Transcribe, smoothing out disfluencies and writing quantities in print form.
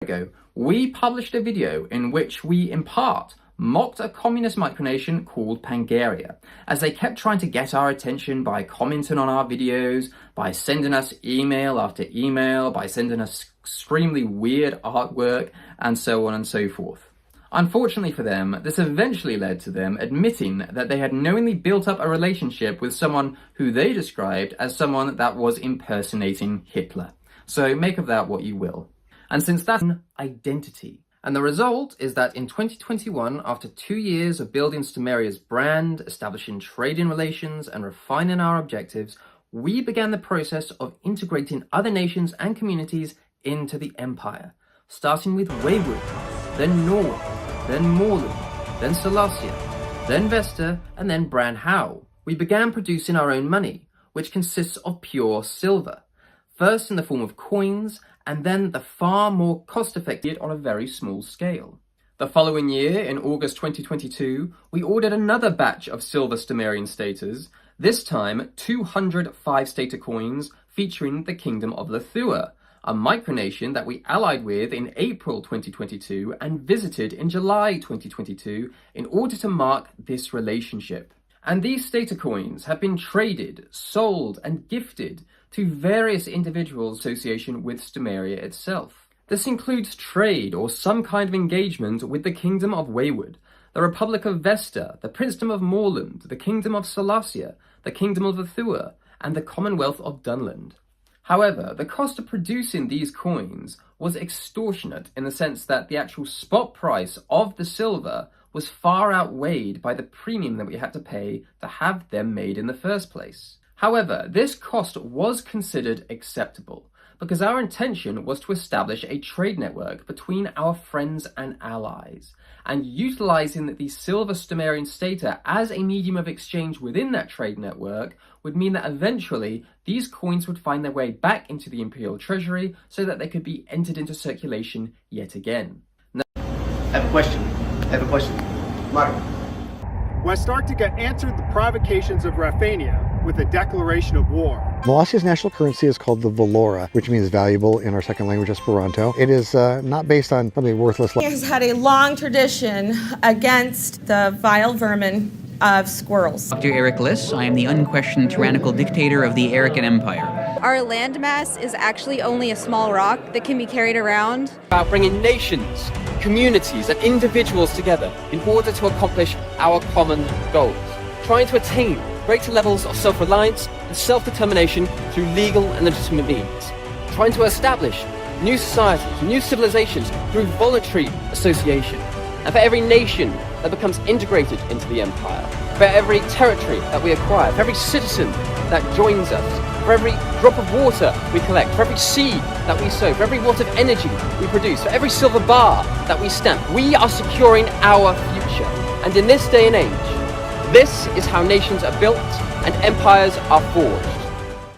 ago, we published a video in which we, in part, mocked a communist micronation called Pangaria, as they kept trying to get our attention by commenting on our videos, by sending us email after email, by sending us extremely weird artwork, and so on and so forth. Unfortunately for them, this eventually led to them admitting that they had knowingly built up a relationship with someone who they described as someone that was impersonating Hitler. So make of that what you will. And since that's an identity, and the result is that in 2021, after 2 years of building Stomaria's brand, establishing trading relations, and refining our objectives, we began the process of integrating other nations and communities into the empire, starting with Wayward, then Norway, then Moreland, then Salacia, then Vesta, and then Branhau. We began producing our own money, which consists of pure silver, first in the form of coins, and then the far more cost-effective on a very small scale. The following year, in August 2022, we ordered another batch of silver Stomarian staters, this time 200 5-stater coins featuring the Kingdom of Lithua, a micronation that we allied with in April 2022 and visited in July 2022 in order to mark this relationship. And these stater coins have been traded, sold, and gifted to various individuals in association with Stomaria itself. This includes trade or some kind of engagement with the Kingdom of Wayward, the Republic of Vesta, the Princedom of Moreland, the Kingdom of Salacia, the Kingdom of Lithua, and the Commonwealth of Dunland. However, the cost of producing these coins was extortionate in the sense that the actual spot price of the silver was far outweighed by the premium that we had to pay to have them made in the first place. However, this cost was considered acceptable because our intention was to establish a trade network between our friends and allies, and utilizing the silver Stomarian stater as a medium of exchange within that trade network would mean that eventually these coins would find their way back into the Imperial Treasury so that they could be entered into circulation yet again. I have a question. Mark. West Arctica answered the provocations of Raphania with a declaration of war. Molosia's national currency is called the Valora, which means valuable in our second language, Esperanto. It is not based on something worthless. He has had a long tradition against the vile vermin of squirrels. Dr. Eric Liss, I am the unquestioned tyrannical dictator of the Erican Empire. Our landmass is actually only a small rock that can be carried around. About bringing nations, communities, and individuals together in order to accomplish our common goals, trying to attain greater levels of self-reliance and self-determination through legal and legitimate means, trying to establish new societies, new civilizations through voluntary association, and for every nation that becomes integrated into the empire, for every territory that we acquire, for every citizen that joins us, for every drop of water we collect, for every seed that we sow, for every watt of energy we produce, for every silver bar that we stamp, we are securing our future. And in this day and age, this is how nations are built and empires are forged.